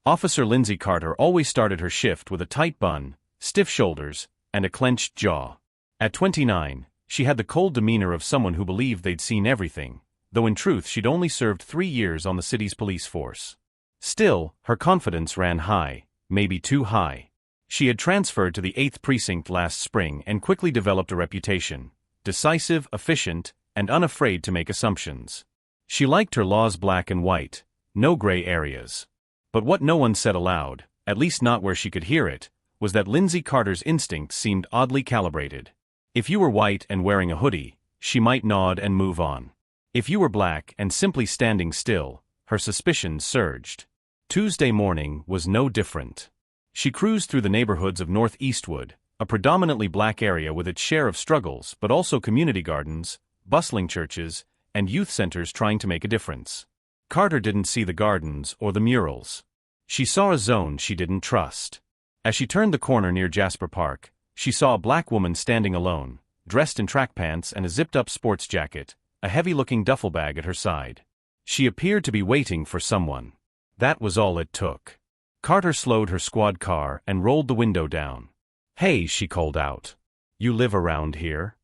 Officer Lindsay Carter always started her shift with a tight bun, stiff shoulders, and a clenched jaw. At 29, she had the cold demeanor of someone who believed they'd seen everything, though in truth she'd only served 3 years on the city's police force. Still, her confidence ran high, maybe too high. She had transferred to the 8th Precinct last spring and quickly developed a reputation: decisive, efficient, and unafraid to make assumptions. She liked her laws black and white, no gray areas. But what no one said aloud, at least not where she could hear it, was that Lindsay Carter's instincts seemed oddly calibrated. If you were white and wearing a hoodie, she might nod and move on. If you were black and simply standing still, her suspicions surged. Tuesday morning was no different. She cruised through the neighborhoods of North Eastwood, a predominantly black area with its share of struggles but also community gardens, bustling churches, and youth centers trying to make a difference. Carter didn't see the gardens or the murals. She saw a zone she didn't trust. As she turned the corner near Jasper Park, she saw a black woman standing alone, dressed in track pants and a zipped-up sports jacket, a heavy-looking duffel bag at her side. She appeared to be waiting for someone. That was all it took. Carter slowed her squad car and rolled the window down. "Hey," she called out. "You live around here?"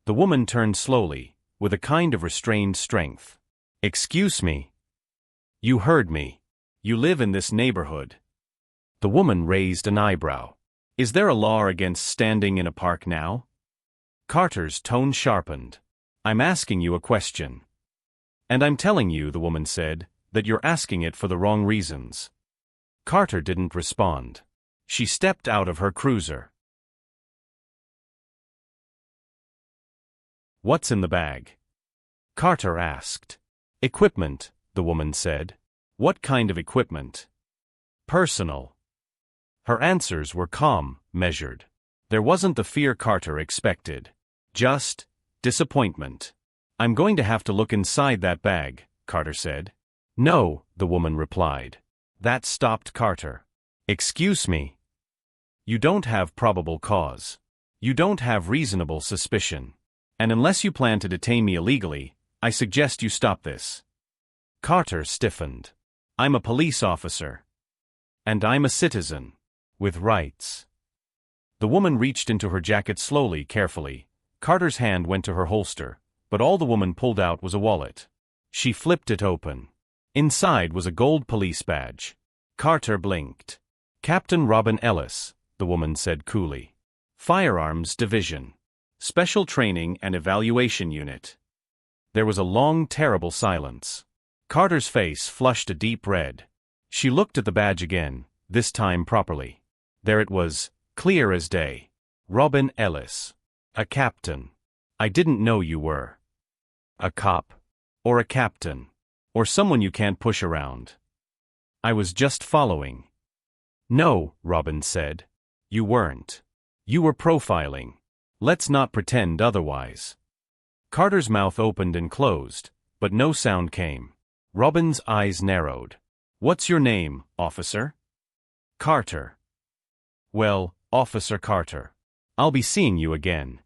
The woman turned slowly, with a kind of restrained strength. "Excuse me." "You heard me. You live in this neighborhood." The woman raised an eyebrow. "Is there a law against standing in a park now?" Carter's tone sharpened. "I'm asking you a question." "And I'm telling you," the woman said, "that you're asking it for the wrong reasons." Carter didn't respond. She stepped out of her cruiser. "What's in the bag?" Carter asked. "Equipment," the woman said. "What kind of equipment?" "Personal." Her answers were calm, measured. There wasn't the fear Carter expected. Just disappointment. "I'm going to have to look inside that bag," Carter said. "No," the woman replied. That stopped Carter. "Excuse me. You don't have probable cause. You don't have reasonable suspicion. And unless you plan to detain me illegally, I suggest you stop this." Carter stiffened. "I'm a police officer. And I'm a citizen. With rights." The woman reached into her jacket slowly, carefully. Carter's hand went to her holster, but all the woman pulled out was a wallet. She flipped it open. Inside was a gold police badge. Carter blinked. "Captain Robyn Ellis," the woman said coolly. "Firearms Division. Special Training and Evaluation Unit." There was a long, terrible silence. Carter's face flushed a deep red. She looked at the badge again, this time properly. There it was, clear as day. Robyn Ellis. A captain. "I didn't know you were a cop. Or a captain. Or someone you can't push around. I was just following." "No," Robyn said. "You weren't. You were profiling. Let's not pretend otherwise." Carter's mouth opened and closed, but no sound came. Robyn's eyes narrowed. "What's your name, officer?" "Carter." "Well, Officer Carter. I'll be seeing you again."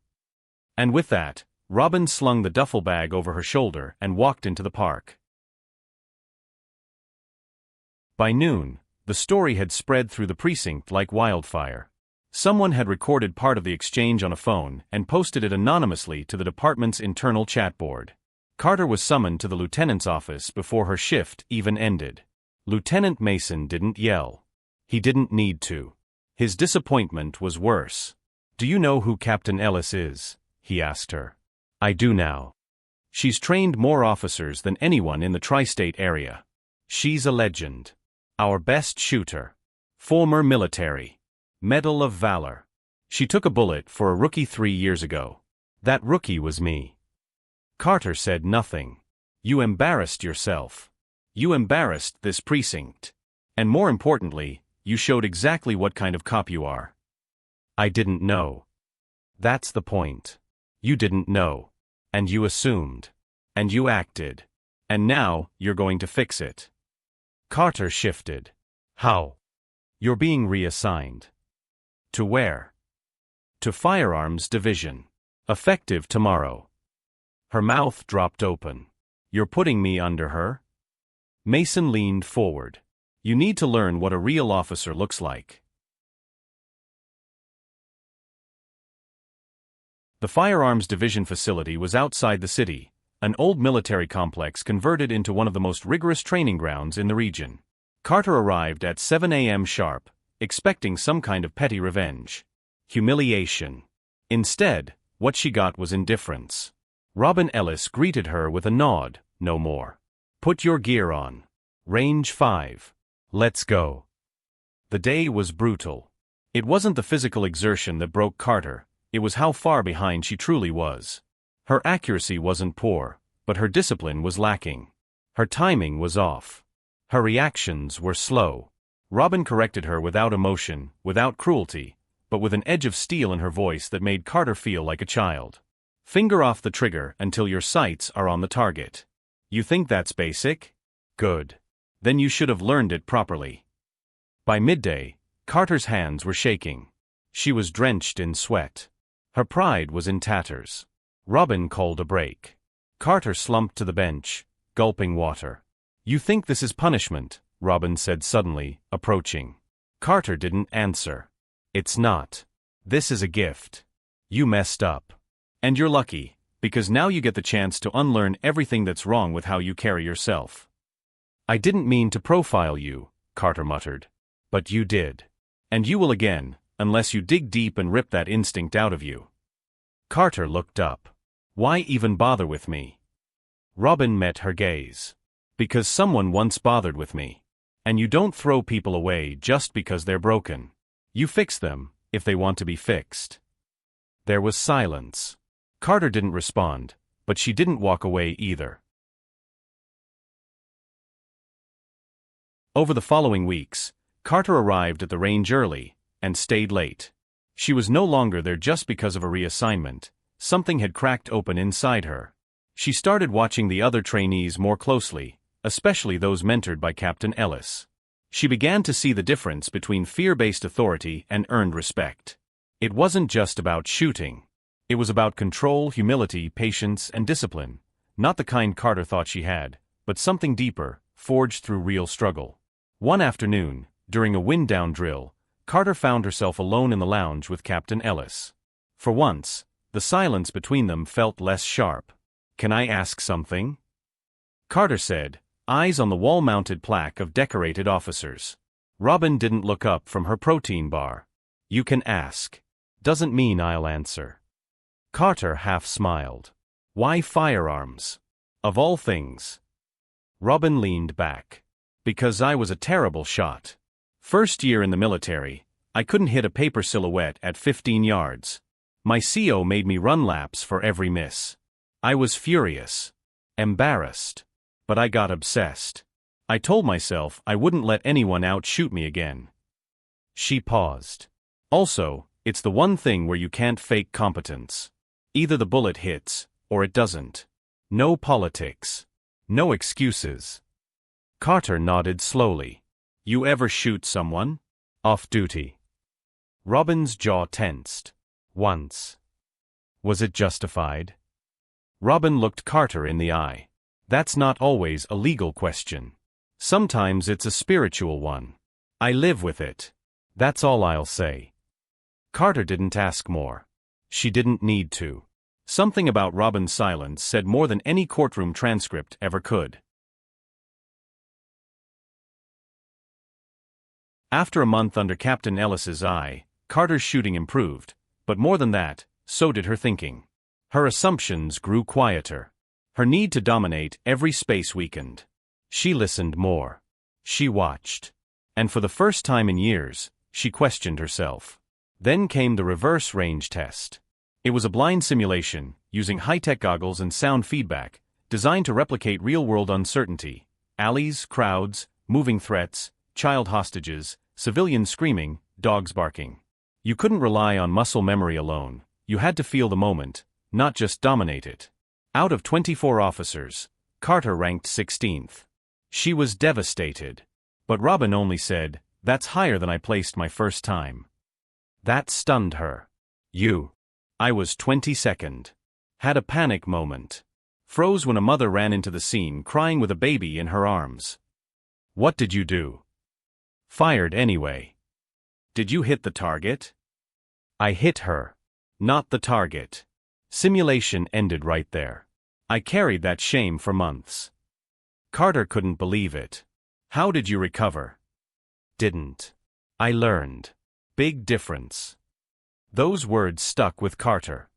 And with that, Robyn slung the duffel bag over her shoulder and walked into the park. By noon, the story had spread through the precinct like wildfire. Someone had recorded part of the exchange on a phone and posted it anonymously to the department's internal chat board. Carter was summoned to the lieutenant's office before her shift even ended. Lieutenant Mason didn't yell. He didn't need to. His disappointment was worse. "Do you know who Captain Ellis is?" he asked her. "I do now. She's trained more officers than anyone in the tri-state area. She's a legend. Our best shooter. Former military. Medal of Valor. She took a bullet for a rookie 3 years ago. That rookie was me." Carter said nothing. "You embarrassed yourself. You embarrassed this precinct. And more importantly, you showed exactly what kind of cop you are." "I didn't know." "That's the point. You didn't know. And you assumed. And you acted. And now, you're going to fix it." Carter shifted. "How?" "You're being reassigned." "To where?" "To Firearms Division. Effective tomorrow." Her mouth dropped open. "You're putting me under her?" Mason leaned forward. You need to learn what a real officer looks like. The Firearms Division facility was outside the city, an old military complex converted into one of the most rigorous training grounds in the region. Carter arrived at 7 a.m. sharp, expecting some kind of petty revenge. Humiliation. Instead, what she got was indifference. Robyn Ellis greeted her with a nod, no more. Put your gear on. Range 5. Let's go. The day was brutal. It wasn't the physical exertion that broke Carter, it was how far behind she truly was. Her accuracy wasn't poor, but her discipline was lacking. Her timing was off. Her reactions were slow. Robyn corrected her without emotion, without cruelty, but with an edge of steel in her voice that made Carter feel like a child. Finger off the trigger until your sights are on the target. You think that's basic? Good. Then you should have learned it properly. By midday, Carter's hands were shaking. She was drenched in sweat. Her pride was in tatters. Robyn called a break. Carter slumped to the bench, gulping water. You think this is punishment, Robyn said suddenly, approaching. Carter didn't answer. It's not. This is a gift. You messed up. And you're lucky, because now you get the chance to unlearn everything that's wrong with how you carry yourself. I didn't mean to profile you, Carter muttered. But you did. And you will again, unless you dig deep and rip that instinct out of you. Carter looked up. Why even bother with me? Robyn met her gaze. Because someone once bothered with me. And you don't throw people away just because they're broken. You fix them, if they want to be fixed. There was silence. Carter didn't respond, but she didn't walk away either. Over the following weeks, Carter arrived at the range early, and stayed late. She was no longer there just because of a reassignment. Something had cracked open inside her. She started watching the other trainees more closely, especially those mentored by Captain Ellis. She began to see the difference between fear-based authority and earned respect. It wasn't just about shooting. It was about control, humility, patience, and discipline. Not the kind Carter thought she had, but something deeper, forged through real struggle. One afternoon, during a wind-down drill, Carter found herself alone in the lounge with Captain Ellis. For once, the silence between them felt less sharp. Can I ask something? Carter said, eyes on the wall-mounted plaque of decorated officers. Robyn didn't look up from her protein bar. You can ask. Doesn't mean I'll answer. Carter half smiled. Why firearms? Of all things. Robyn leaned back. Because I was a terrible shot. First year in the military, I couldn't hit a paper silhouette at 15 yards. My CO made me run laps for every miss. I was furious. Embarrassed. But I got obsessed. I told myself I wouldn't let anyone outshoot me again. She paused. Also, it's the one thing where you can't fake competence. Either the bullet hits, or it doesn't. No politics. No excuses. Carter nodded slowly. You ever shoot someone? Off duty. Robyn's jaw tensed. Once. Was it justified? Robyn looked Carter in the eye. That's not always a legal question. Sometimes it's a spiritual one. I live with it. That's all I'll say. Carter didn't ask more. She didn't need to. Something about Robyn's silence said more than any courtroom transcript ever could. After a month under Captain Ellis's eye, Carter's shooting improved, but more than that, so did her thinking. Her assumptions grew quieter. Her need to dominate every space weakened. She listened more. She watched. And for the first time in years, she questioned herself. Then came the reverse range test. It was a blind simulation, using high-tech goggles and sound feedback, designed to replicate real-world uncertainty. Alleys, crowds, moving threats, child hostages, civilians screaming, dogs barking. You couldn't rely on muscle memory alone. You had to feel the moment, not just dominate it. Out of 24 officers, Carter ranked 16th. She was devastated. But Robyn only said, "That's higher than I placed my first time." That stunned her. I was 22nd. Had a panic moment. Froze when a mother ran into the scene crying with a baby in her arms. What did you do? Fired anyway. Did you hit the target? I hit her. Not the target. Simulation ended right there. I carried that shame for months. Carter couldn't believe it. How did you recover? Didn't. I learned. Big difference. Those words stuck with Carter.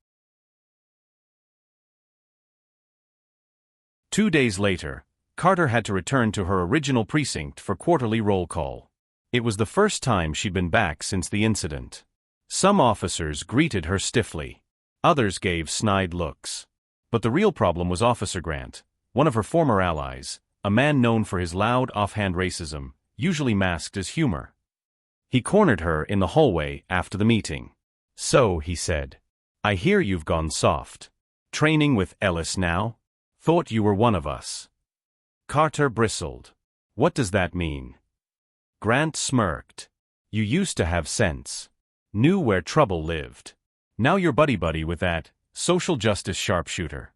2 days later, Carter had to return to her original precinct for quarterly roll call. It was the first time she'd been back since the incident. Some officers greeted her stiffly. Others gave snide looks. But the real problem was Officer Grant, one of her former allies, a man known for his loud, offhand racism, usually masked as humor. He cornered her in the hallway after the meeting. So, he said, I hear you've gone soft. Training with Ellis now? Thought you were one of us. Carter bristled. What does that mean? Grant smirked. You used to have sense. Knew where trouble lived. Now you're buddy-buddy with that social justice sharpshooter.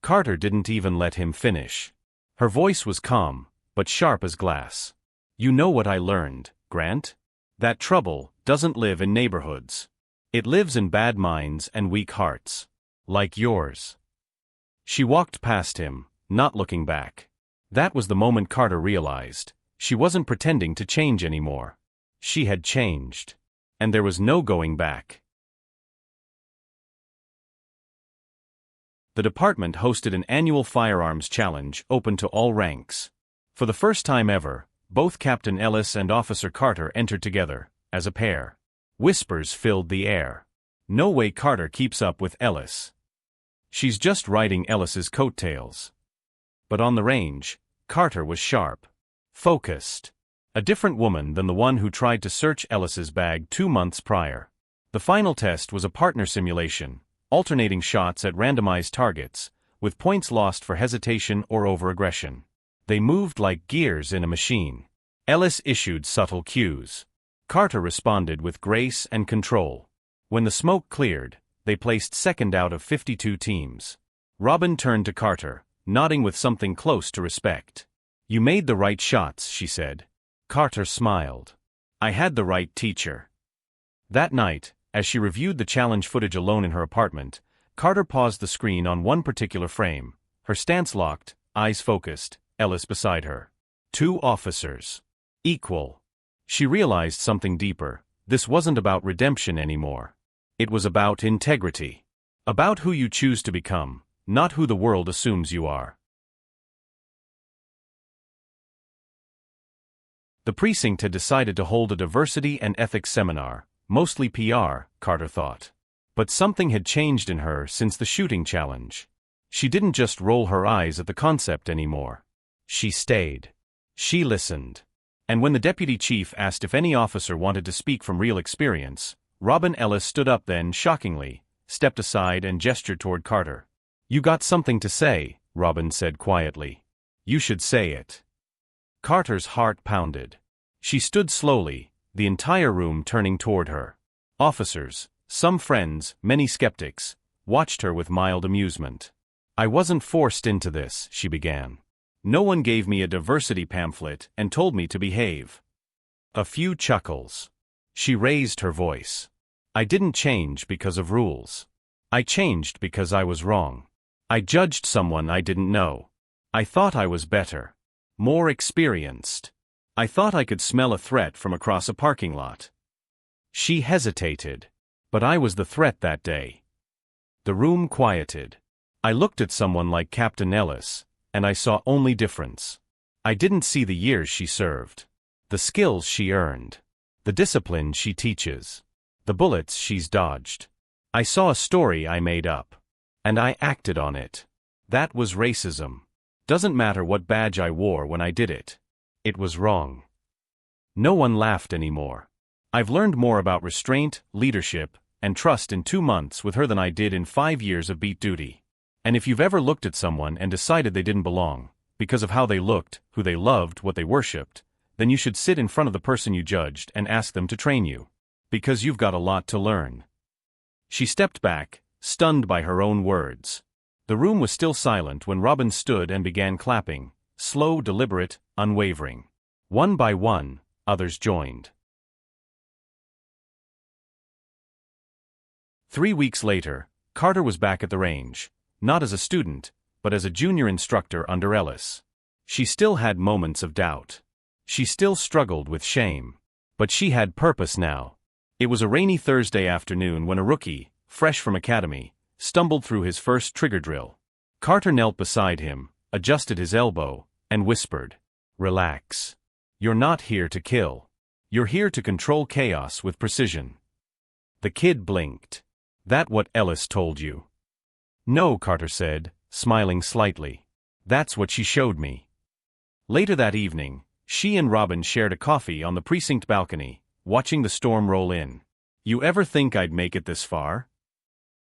Carter didn't even let him finish. Her voice was calm, but sharp as glass. You know what I learned, Grant? That trouble doesn't live in neighborhoods. It lives in bad minds and weak hearts. Like yours. She walked past him, not looking back. That was the moment Carter realized. She wasn't pretending to change anymore. She had changed. And there was no going back. The department hosted an annual firearms challenge open to all ranks. For the first time ever, both Captain Ellis and Officer Carter entered together, as a pair. Whispers filled the air. No way Carter keeps up with Ellis. She's just riding Ellis's coattails. But on the range, Carter was sharp. Focused. A different woman than the one who tried to search Ellis's bag 2 months prior. The final test was a partner simulation, alternating shots at randomized targets, with points lost for hesitation or overaggression. They moved like gears in a machine. Ellis issued subtle cues. Carter responded with grace and control. When the smoke cleared, they placed second out of 52 teams. Robyn turned to Carter, nodding with something close to respect. You made the right shots, she said. Carter smiled. I had the right teacher. That night, as she reviewed the challenge footage alone in her apartment, Carter paused the screen on one particular frame, her stance locked, eyes focused, Ellis beside her. 2 officers. Equal. She realized something deeper. This wasn't about redemption anymore. It was about integrity. About who you choose to become, not who the world assumes you are. The precinct had decided to hold a diversity and ethics seminar, mostly PR, Carter thought. But something had changed in her since the shooting challenge. She didn't just roll her eyes at the concept anymore. She stayed. She listened. And when the deputy chief asked if any officer wanted to speak from real experience, Robyn Ellis stood up then, shockingly, stepped aside and gestured toward Carter. You got something to say, Robyn said quietly. You should say it. Carter's heart pounded. She stood slowly, the entire room turning toward her. Officers, some friends, many skeptics, watched her with mild amusement. I wasn't forced into this, she began. No one gave me a diversity pamphlet and told me to behave. A few chuckles. She raised her voice. I didn't change because of rules. I changed because I was wrong. I judged someone I didn't know. I thought I was better. More experienced. I thought I could smell a threat from across a parking lot. She hesitated. But I was the threat that day. The room quieted. I looked at someone like Captain Ellis, and I saw only difference. I didn't see the years she served. The skills she earned. The discipline she teaches. The bullets she's dodged. I saw a story I made up. And I acted on it. That was racism. Doesn't matter what badge I wore when I did it. It was wrong. No one laughed anymore. I've learned more about restraint, leadership, and trust in 2 months with her than I did in 5 years of beat duty. And if you've ever looked at someone and decided they didn't belong, because of how they looked, who they loved, what they worshipped, then you should sit in front of the person you judged and ask them to train you. Because you've got a lot to learn. She stepped back, stunned by her own words. The room was still silent when Robyn stood and began clapping, slow, deliberate, unwavering. One by one, Others joined. 3 weeks later, Carter was back at the range, not as a student, but as a junior instructor under Ellis. She still had moments of doubt. She still struggled with shame. But she had purpose now. It was a rainy Thursday afternoon when a rookie, fresh from academy, stumbled through his first trigger drill. Carter knelt beside him, adjusted his elbow, and whispered, "Relax. You're not here to kill. You're here to control chaos with precision." The kid blinked. "That what Ellis told you?" "No," Carter said, smiling slightly. "That's what she showed me." Later that evening, she and Robyn shared a coffee on the precinct balcony, watching the storm roll in. "You ever think I'd make it this far?"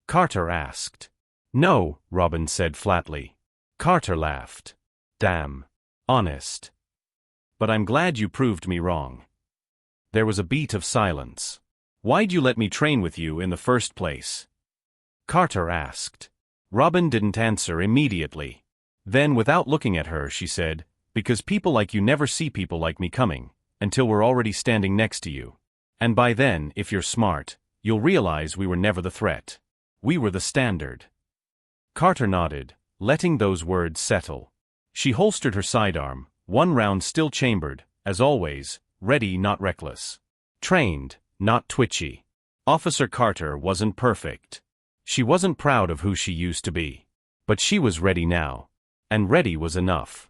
Carter asked. "No," Robyn said flatly. Carter laughed. "Damn. Honest. But I'm glad you proved me wrong." There was a beat of silence. "Why'd you let me train with you in the first place?" Carter asked. Robyn didn't answer immediately. Then, without looking at her, she said, "Because people like you never see people like me coming, until we're already standing next to you. And by then, if you're smart, you'll realize we were never the threat. We were the standard." Carter nodded, letting those words settle. She holstered her sidearm, one round still chambered, as always, ready not reckless. Trained, not twitchy. Officer Carter wasn't perfect. She wasn't proud of who she used to be. But she was ready now. And ready was enough.